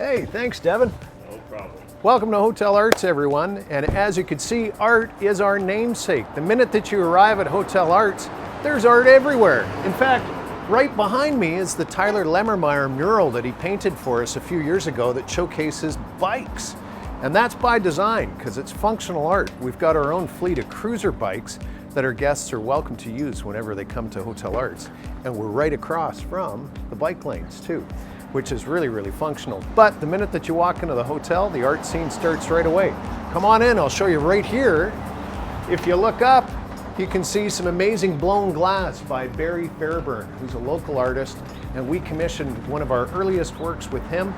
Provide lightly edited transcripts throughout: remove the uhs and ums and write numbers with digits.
Hey, thanks, Devin. No problem. Welcome to Hotel Arts, everyone. And as you can see, art is our namesake. The minute that you arrive at Hotel Arts, there's art everywhere. In fact, right behind me is the Tyler Lemmermeyer mural that he painted for us a few years ago that showcases bikes. And that's by design, because it's functional art. We've got our own fleet of cruiser bikes that our guests are welcome to use whenever they come to Hotel Arts. And we're right across from the bike lanes too, which is really, really functional. But the minute that you walk into the hotel, the art scene starts right away. Come on in, I'll show you right here. If you look up, you can see some amazing blown glass by Barrie Fairburn, who's a local artist, and we commissioned one of our earliest works with him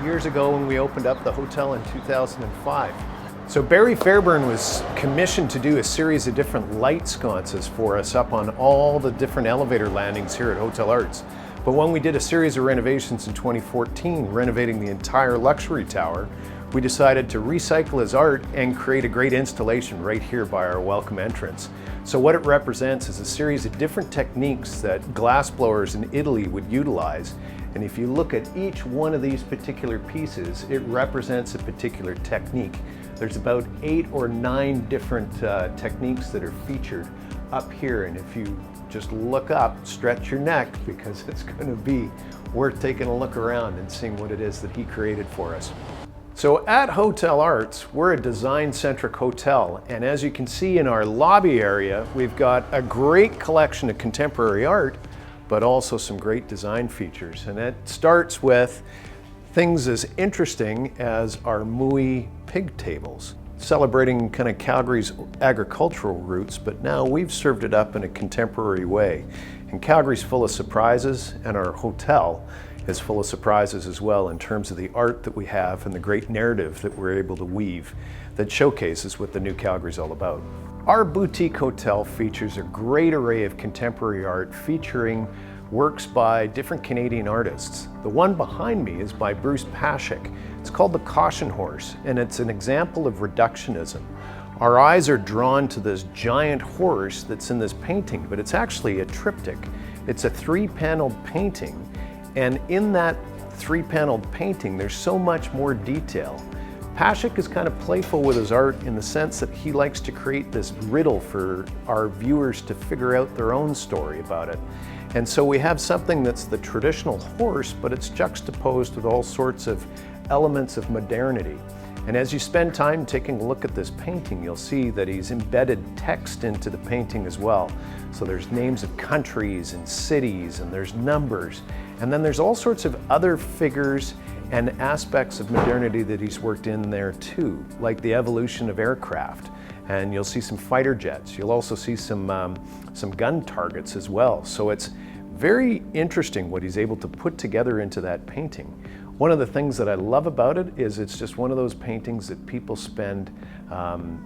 years ago when we opened up the hotel in 2005. So Barrie Fairburn was commissioned to do a series of different light sconces for us up on all the different elevator landings here at Hotel Arts. But when we did a series of renovations in 2014, renovating the entire luxury tower, we decided to recycle his art and create a great installation right here by our welcome entrance. So what it represents is a series of different techniques that glassblowers in Italy would utilize. And if you look at each one of these particular pieces, it represents a particular technique. There's about 8 or 9 different techniques that are featured up here. And if you just look up, stretch your neck, because it's going to be worth taking a look around and seeing what it is that he created for us. So at Hotel Arts, we're a design-centric hotel, and as you can see in our lobby area, we've got a great collection of contemporary art, but also some great design features. And it starts with things as interesting as our Mooey pig tables, celebrating kind of Calgary's agricultural roots, but now we've served it up in a contemporary way. And Calgary's full of surprises, and our hotel is full of surprises as well in terms of the art that we have and the great narrative that we're able to weave that showcases what the new Calgary's all about. Our boutique hotel features a great array of contemporary art featuring works by different Canadian artists. The one behind me is by Bruce Passuk. It's called The Caution Horse, and it's an example of reductionism. Our eyes are drawn to this giant horse that's in this painting, but it's actually a triptych. It's a 3-paneled painting, and in that 3-paneled painting, there's so much more detail. Passuk is kind of playful with his art in the sense that he likes to create this riddle for our viewers to figure out their own story about it. And so we have something that's the traditional horse, but it's juxtaposed with all sorts of elements of modernity. And as you spend time taking a look at this painting, you'll see that he's embedded text into the painting as well. So there's names of countries and cities, and there's numbers. And then there's all sorts of other figures and aspects of modernity that he's worked in there too, like the evolution of aircraft. And you'll see some fighter jets. You'll also see some gun targets as well. So it's very interesting what he's able to put together into that painting. One of the things that I love about it is it's just one of those paintings that people spend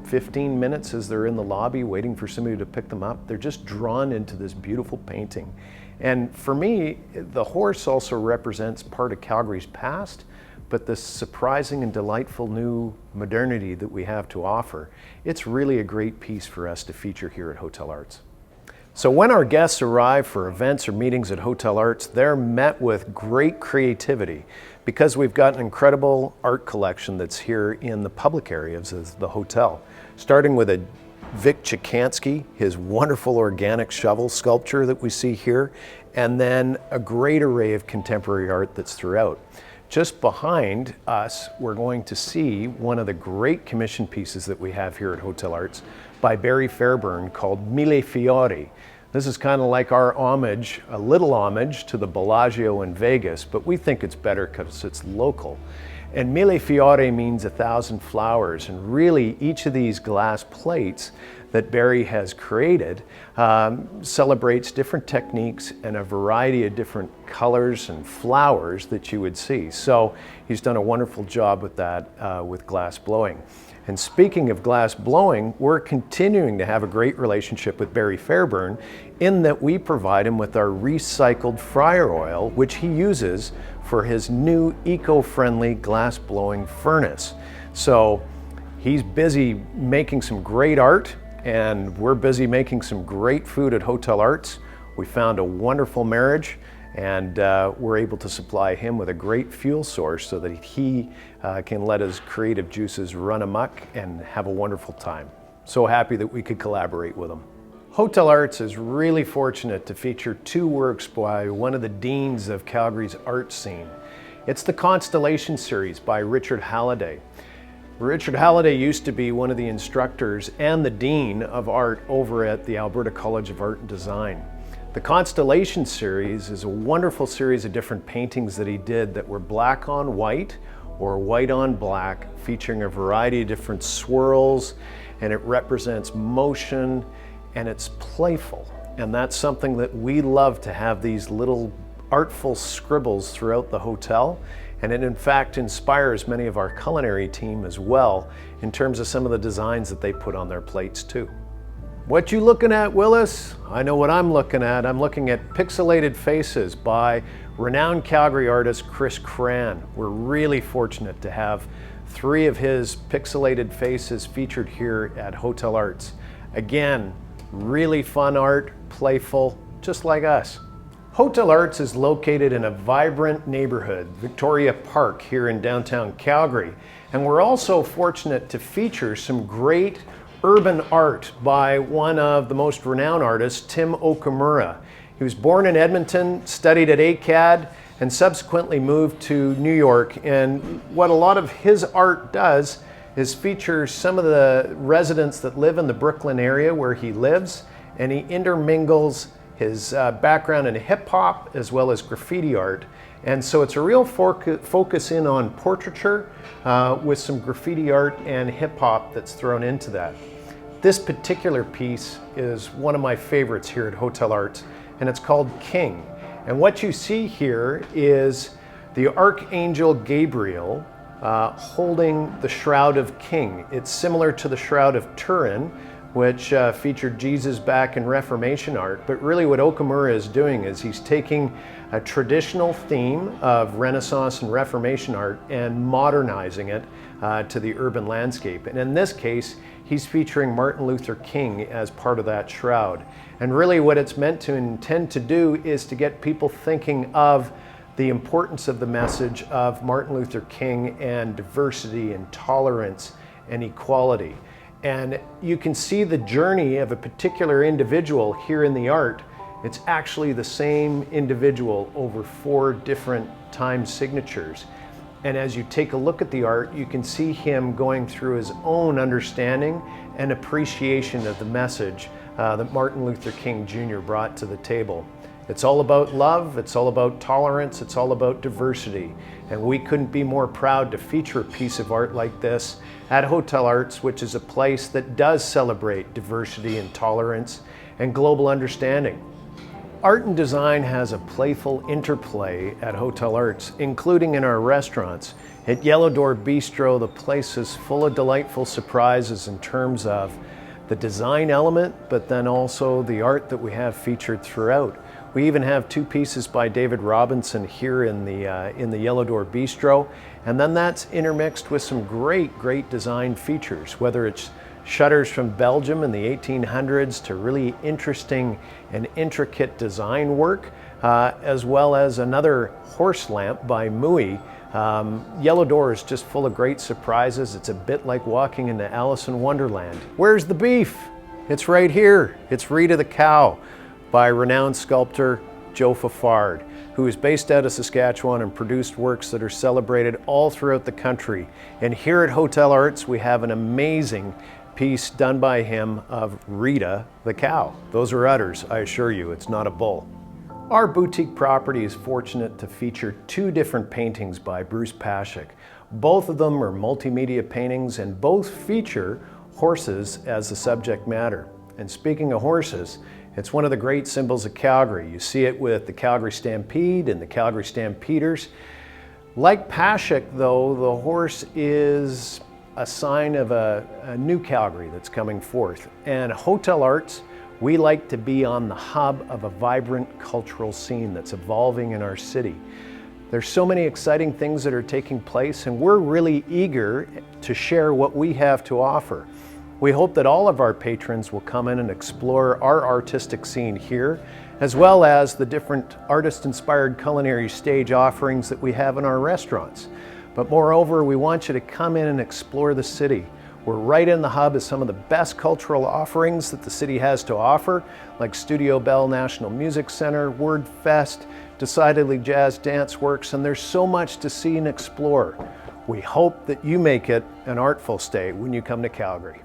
15 minutes as they're in the lobby waiting for somebody to pick them up. They're just drawn into this beautiful painting. And for me, the horse also represents part of Calgary's past, but this surprising and delightful new modernity that we have to offer. It's really a great piece for us to feature here at Hotel Arts. So when our guests arrive for events or meetings at Hotel Arts, they're met with great creativity because we've got an incredible art collection that's here in the public areas of the hotel, starting with a Vic Chikansky, his wonderful organic shovel sculpture that we see here, and then a great array of contemporary art that's throughout. Just behind us, we're going to see one of the great commission pieces that we have here at Hotel Arts by Barrie Fairburn called Mille Fiori. This is kind of like our homage, a little homage to the Bellagio in Vegas, but we think it's better because it's local. And Mille Fiori means 1,000 flowers, and really each of these glass plates that Barrie has created celebrates different techniques and a variety of different colors and flowers that you would see. So he's done a wonderful job with that with glass blowing. And speaking of glass blowing, we're continuing to have a great relationship with Barrie Fairburn in that we provide him with our recycled fryer oil, which he uses for his new eco-friendly glass blowing furnace. So he's busy making some great art, and we're busy making some great food at Hotel Arts. We found a wonderful marriage, And we're able to supply him with a great fuel source so that he can let his creative juices run amok and have a wonderful time. So happy that we could collaborate with him. Hotel Arts is really fortunate to feature two works by one of the deans of Calgary's art scene. It's the Constellation series by Richard Halliday. Richard Halliday used to be one of the instructors and the dean of art over at the Alberta College of Art and Design. The Constellation series is a wonderful series of different paintings that he did that were black on white or white on black, featuring a variety of different swirls, and it represents motion and it's playful. And that's something that we love, to have these little artful scribbles throughout the hotel. And it in fact inspires many of our culinary team as well in terms of some of the designs that they put on their plates too. What you looking at, Willis? I know what I'm looking at. I'm looking at Pixelated Faces by renowned Calgary artist Chris Cran. We're really fortunate to have 3 of his pixelated faces featured here at Hotel Arts. Again, really fun art, playful, just like us. Hotel Arts is located in a vibrant neighborhood, Victoria Park, here in downtown Calgary. And we're also fortunate to feature some great urban art by one of the most renowned artists, Tim Okumura. He was born in Edmonton, studied at ACAD, and subsequently moved to New York. And what a lot of his art does is feature some of the residents that live in the Brooklyn area where he lives, and he intermingles his background in hip hop as well as graffiti art. And so it's a real focus in on portraiture with some graffiti art and hip hop that's thrown into that. This particular piece is one of my favorites here at Hotel Arts, and it's called King. And what you see here is the Archangel Gabriel holding the Shroud of King. It's similar to the Shroud of Turin, which featured Jesus back in Reformation art. But really what Okumura is doing is he's taking a traditional theme of Renaissance and Reformation art and modernizing it to the urban landscape. And in this case, he's featuring Martin Luther King as part of that shroud. And really what it's meant to intend to do is to get people thinking of the importance of the message of Martin Luther King and diversity and tolerance and equality. And you can see the journey of a particular individual here in the art. It's actually the same individual over 4 different time signatures. And as you take a look at the art, you can see him going through his own understanding and appreciation of the message that Martin Luther King Jr. brought to the table. It's all about love, it's all about tolerance, it's all about diversity. And we couldn't be more proud to feature a piece of art like this at Hotel Arts, which is a place that does celebrate diversity and tolerance and global understanding. Art and design has a playful interplay at Hotel Arts, including in our restaurants. At Yellow Door Bistro, the place is full of delightful surprises in terms of the design element, but then also the art that we have featured throughout. We even have 2 pieces by David Robinson here in the Yellow Door Bistro, and then that's intermixed with some great design features, whether it's shutters from Belgium in the 1800s to really interesting and intricate design work, as well as another horse lamp by Mui. Yellow Door is just full of great surprises. It's a bit like walking into Alice in Wonderland. Where's the beef? It's right here. It's Rita the Cow by renowned sculptor Joe Fehfard, who is based out of Saskatchewan and produced works that are celebrated all throughout the country. And here at Hotel Arts, we have an amazing piece done by him of Rita the Cow. Those are udders, I assure you, it's not a bull. Our boutique property is fortunate to feature 2 different paintings by Bruce Passuk. Both of them are multimedia paintings and both feature horses as the subject matter. And speaking of horses, it's one of the great symbols of Calgary. You see it with the Calgary Stampede and the Calgary Stampeders. Like Passuk, though, the horse is a sign of a new Calgary that's coming forth. And Hotel Arts, we like to be on the hub of a vibrant cultural scene that's evolving in our city. There's so many exciting things that are taking place, and we're really eager to share what we have to offer. We hope that all of our patrons will come in and explore our artistic scene here as well as the different artist-inspired culinary stage offerings that we have in our restaurants. But moreover, we want you to come in and explore the city. We're right in the hub of some of the best cultural offerings that the city has to offer, like Studio Bell National Music Center, Word Fest, Decidedly Jazz Dance Works, and there's so much to see and explore. We hope that you make it an artful stay when you come to Calgary.